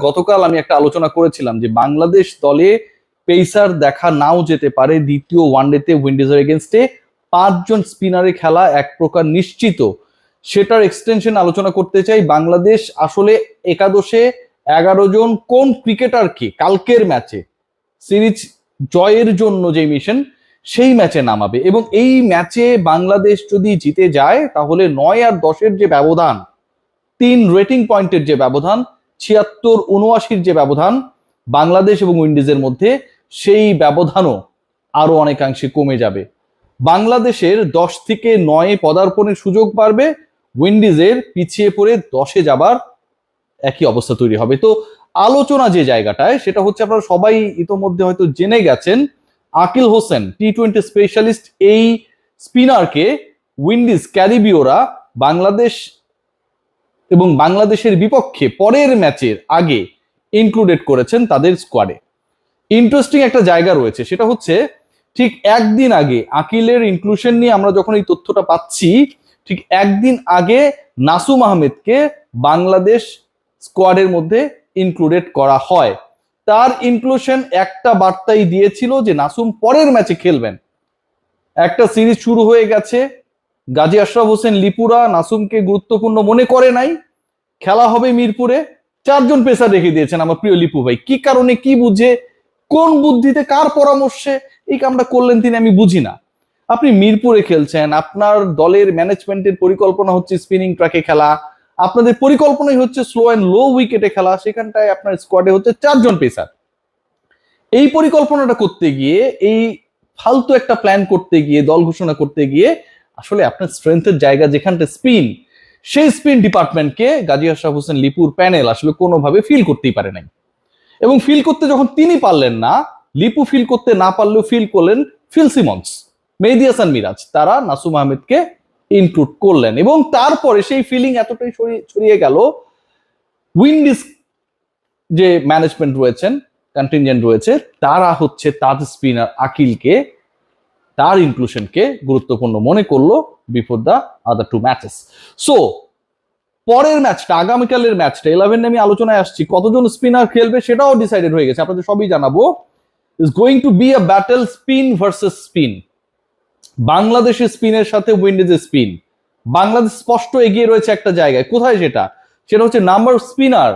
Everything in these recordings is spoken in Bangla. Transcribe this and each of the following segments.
গতকাল আমি একটা আলোচনা করেছিলাম যে বাংলাদেশ দলে পেসার দেখা নাও যেতে পারে, দ্বিতীয় ওয়ানডেতে উইন্ডিজের এগেনস্টে 5 জন স্পিনারে খেলা এক প্রকার নিশ্চিত। সেটার এক্সটেনশন আলোচনা করতে চাই। বাংলাদেশ আসলে একাদশে 11 জন কোন ক্রিকেটারকে কালকের ম্যাচে সিরিজ জয়ের জন্য যে মিশন সেই ম্যাচে নামাবে, এবং এই ম্যাচে বাংলাদেশ যদি জিতে যায় তাহলে 9 আর 10-এর যে ব্যবধান, 3 রেটিং পয়েন্টের যে ব্যবধান, 76-79 যে ব্যবধান বাংলাদেশ এবং উইন্ডিজের মধ্যে, সেই ব্যবধানও আরো অনেকাংশে কমে যাবে। বাংলাদেশের 10 থেকে 9 পদার্পণের সুযোগ বাড়বে, উইন্ডিজের পিছিয়ে পড়ে 10-এ যাবার একই অবস্থা তৈরি হবে। তো আলোচনা যে জায়গাটায় সেটা হচ্ছে, আপনারা সবাই ইতোমধ্যে হয়তো জেনে গেছেন, আকিল হোসেন টি-20 স্পেশালিস্ট এই স্পিনারকে উইন্ডিজ ক্যারিবীয়রা বাংলাদেশ এবং বাংলাদেশের বিপক্ষে পরের ম্যাচের আগে ইনক্লুডেড করেছেন তাদের স্কোয়াডে। ইন্টারেস্টিং একটা জায়গা রয়েছে, সেটা হচ্ছে ঠিক একদিন আগে আকিলের ইনক্লুশন নিয়ে আমরা যখন এই তথ্যটা পাচ্ছি, ঠিক একদিন আগে নাসুম আহমেদকে বাংলাদেশ স্কোয়াডের মধ্যে ইনক্লুডেড করা হয়। তার ইনক্লুশন একটা বার্তাই দিয়েছিল যে নাসুম পরের ম্যাচে খেলবেন। একটা সিরিজ শুরু হয়ে গেছে, গাজী আশরাফ হোসেন লিপুরা নাসুমকে গুরুত্বপূর্ণ মনে করে নাই, খেলা হবে মিরপুরে, 4 জন পেসার রেখে দিয়েছেন আমার প্রিয় লিপু ভাই। কি কারণে, কি বুঝে, কোন বুদ্ধিতে, কার পরামর্শে এই কামটা করলেন তিনি আমি বুঝি না। আপনি মিরপুরে খেলছেন, আপনার দলের ম্যানেজমেন্টের পরিকল্পনা হচ্ছে স্পিনিং ট্র্যাকে খেলা, আপনাদের পরিকল্পনাই হচ্ছে স্লো অ্যান্ড লো উইকেটে খেলা, সেখানটায় আপনার স্কোয়াডে হচ্ছে 4 জন পেসার। এই পরিকল্পনাটা করতে গিয়ে, এই ফালতু একটা প্ল্যান করতে গিয়ে, দল ঘোষণা করতে গিয়ে আসলে আপনার স্ট্রেংথের জায়গা যেখানটা স্পিন, সেই স্পিন ডিপার্টমেন্টকে গাজী আশরাফ হোসেন লিপুর প্যানেল আসলে কোনোভাবে ফিল করতেই পারে নাই। এবং ফিল করতে যখন তিনি পারলেন না, লিপু ফিল করতে না পারলেও ফিল করলেন ফিল সিমন্স, মেহেদী হাসান মিরাজ, তারা নাসুম আহমেদকে ইনক্লুড করলেন। এবং তারপরে সেই ফিলিং এতটাই ছড়িয়ে গেল, উইন্ডিজ যে ম্যানেজমেন্ট রয়েছেন, কন্টিনজেন্ট রয়েছে, তারা হচ্ছে তাজ স্পিনার আকিলকে, তার ইনক্লুশনকে গুরুত্বপূর্ণ মনে করলো before the other 2 matches. So পরের ম্যাচটা, আগামীকালের ম্যাচটা 11 আমি আলোচনায় আসছি, কতজন স্পিনার খেলবে সেটাও ডিসাইডেড হয়ে গেছে, আপনাদের সবই জানাবো। Is going to be a battle, spin versus spin. বাংলাদেশের স্পিনের সাথে উইন্ডিজের স্পিন। বাংলাদেশ স্পষ্ট এগিয়ে রয়েছে একটা জায়গায়, কোথায় সেটা? সেটা হচ্ছে নাম্বার অফ স্পিনার।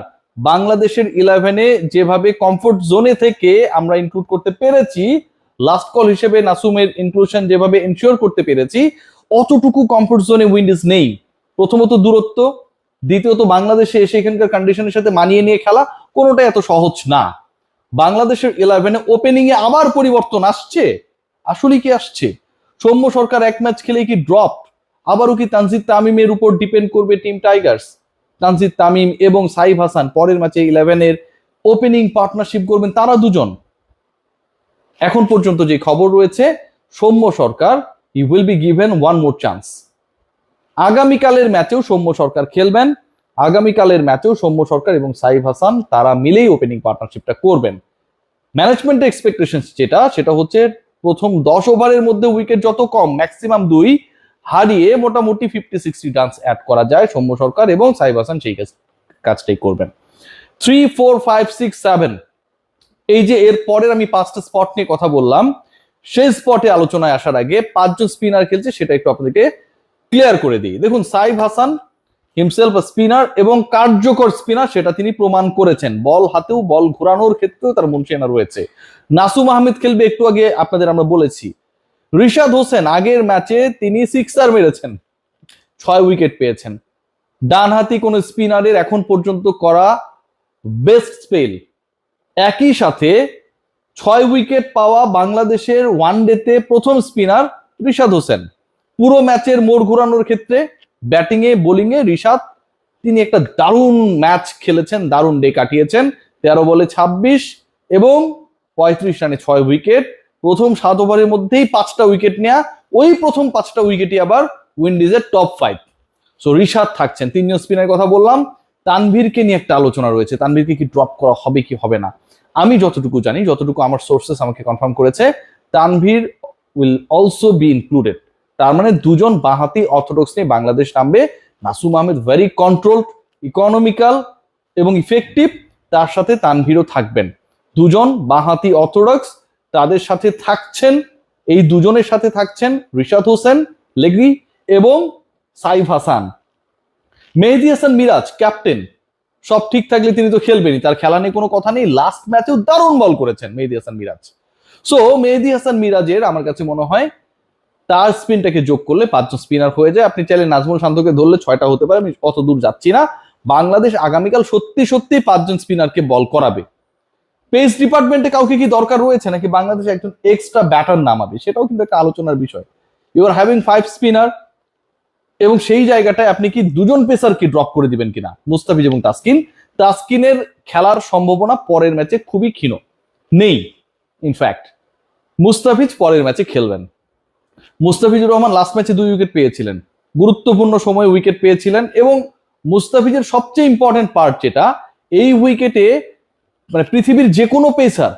বাংলাদেশের 11-এ যেভাবে কমফোর্ট জোনে থেকে আমরা ইনক্লুড করতে পেরেছি, লাস্ট কল হিসেবে নাসুমের ইনক্লুশন যেভাবে এনশিওর করতে পেরেছি, অতটুকু কমফোর্ট জোনে উইন্ডিজ নেই। প্রথমত দূরত্ব, দ্বিতীয়ত বাংলাদেশে এসে এখানকার কন্ডিশনের সাথে মানিয়ে নিয়ে খেলা কোনোটাই এত সহজ না। বাংলাদেশের 11-এ ওপেনিং এ আবার পরিবর্তন আসছে, আসলে কি আসছে? সৌম্য সরকার এক ম্যাচ খেলে কি ড্রপ? আবারও কি তানজিদ তামিমের উপর ডিপেন্ড করবে টিম টাইগার্স? তানজিদ তামিম এবং সাইফ হাসান পরের ম্যাচে 11-এর ওপেনিং পার্টনারশিপ করবেন তারা দুজন। এখন পর্যন্ত যে খবর রয়েছে, Soumya Sarkar he will be given one more chance. আগামীকালের ম্যাচেও সৌম্য সরকার খেলবেন, আগামীকালের ম্যাচেও সৌম্য সরকার এবং সাইফ হাসান তারা মিলেই ওপেনিং পার্টনারশিপটা করবেন। ম্যানেজমেন্টের এক্সপেকটেশন সেটা হচ্ছে প্রথম 10 ওভারের মধ্যে উইকেট যত কম, ম্যাক্সিমাম 2 হারিয়ে মোটামুটি 50-60 রানস অ্যাড করা যায়, সৌম্য সরকার এবং সাইফ হাসান সেই কাজটাই করবেন। 3, 4, 5, 6, 7, এই যে এর পরের আমি 5টা স্পট নিয়ে কথা বললাম, সেই স্পটে আলোচনায় আসার আগে 5 জন স্পিনার খেলছে সেটা একটু আপনাদেরকে ক্লিয়ার করে দিই। দেখুন, সাইফ হাসান হিমসেলফ স্পিনার এবং কার্যকর স্পিনার, সেটা তিনি প্রমাণ করেছেন। বল হাতেও, বল ঘোরানোর ক্ষেত্রেও তার মুনশিয়ানা রয়েছে। নাসুম আহমেদ খেলবে, একটু আগে আপনাদের আমরা বলেছি। রিশাদ হোসেন আগের ম্যাচে তিনি 6 মেরেছেন, 6 উইকেট পেয়েছেন। ডানহাতি কোন স্পিনারের এখন পর্যন্ত করা বেস্ট স্পেল। একই সাথে 6 উইকেট পাওয়া বাংলাদেশের ওয়ানডেতে প্রথম স্পিনার রিশাদ হোসেন। পুরো ম্যাচের মোড় ঘোরানোর ক্ষেত্রে ব্যাটিং এ, বোলিং এ রিশাদ তিনি একটা দারুণ ম্যাচ খেলেছেন, দারুণ ডে কাটিয়েছেন। 13 বলে 26 এবং 35 রানে 6 উইকেট। প্রথম 7 ওভারের মধ্যেই 5টা উইকেট নেয়া, ওই প্রথম 5টা উইকেটই আবার উইন্ডিজের টপ 5। সো রিশাদ থাকছেন। 3 জন স্পিনারের কথা বললাম। তানভীরকে নিয়ে একটা আলোচনা রয়েছে, তানভীরকে কি ড্রপ করা হবে কি হবে না। আমি যতটুকু জানি, যতটুকু আমার সোর্সেস আমাকে কনফার্ম করেছে, Tanvir will also be included. তার মানে 2 জন বাঁহাতি অর্থোডক্স নিয়ে বাংলাদেশ নামবে। Nasum Ahmed very controlled, economical এবং ইফেক্টিভ, তার সাথে তানভীরও থাকবেন। দুজন বাঁহাতি অর্থোডক্স, তাদের সাথে থাকছেন, এই দুজনের সাথে থাকছেন রিশাদ হোসেন লেগ্রি এবং সাইফ হাসান। মেহেদী হাসান মিরাজ ক্যাপ্টেন, সব ঠিক থাকলে তিনি তো খেলবেনই, তার খেলা নিয়ে কোনো কথা নেই। লাস্ট ম্যাচেও দারুণ বল করেছেন মেহেদী হাসান মিরাজ। সো মেহেদী হাসান মিরাজের আমার কাছে মনে হয় তার স্পিনটাকে যোগ করলে 5 জন স্পিনার হয়ে যায়। আপনি চাইলে নাজমুল শান্তকে ধরলে 6টা হতে পারে, আমি অত দূর যাচ্ছি না। বাংলাদেশ আগামীকাল সত্যি সত্যি 5 জন স্পিনারকে বল করাবে। পেস ডিপার্টমেন্টে কাউকে কি দরকার রয়েছে নাকি বাংলাদেশ একজন এক্সট্রা ব্যাটার নামাবে, সেটাও কিন্তু একটা আলোচনার বিষয়। ইউ আর হ্যাভিং 5 স্পিনার এবং সেই জায়গাটায় আপনি কি দুজন পেসারকে ড্রপ করে দিবেন কিনা, মুস্তাফিজ এবং তাসকিন। তাসকিনের খেলার সম্ভাবনা পরের ম্যাচে খুবই ক্ষীণ, নেই। ইনফ্যাক্ট মুস্তাফিজ পরের ম্যাচে খেলবেন। মুস্তাফিজুর রহমান লাস্ট ম্যাচে 2 উইকেট পেয়েছিলেন, গুরুত্বপূর্ণ সময়ে উইকেট পেয়েছিলেন। এবং মুস্তাফিজের সবচেয়ে ইম্পর্টেন্ট পার্ট যেটা, এই উইকেটে মানে পৃথিবীর যে কোনো পেসার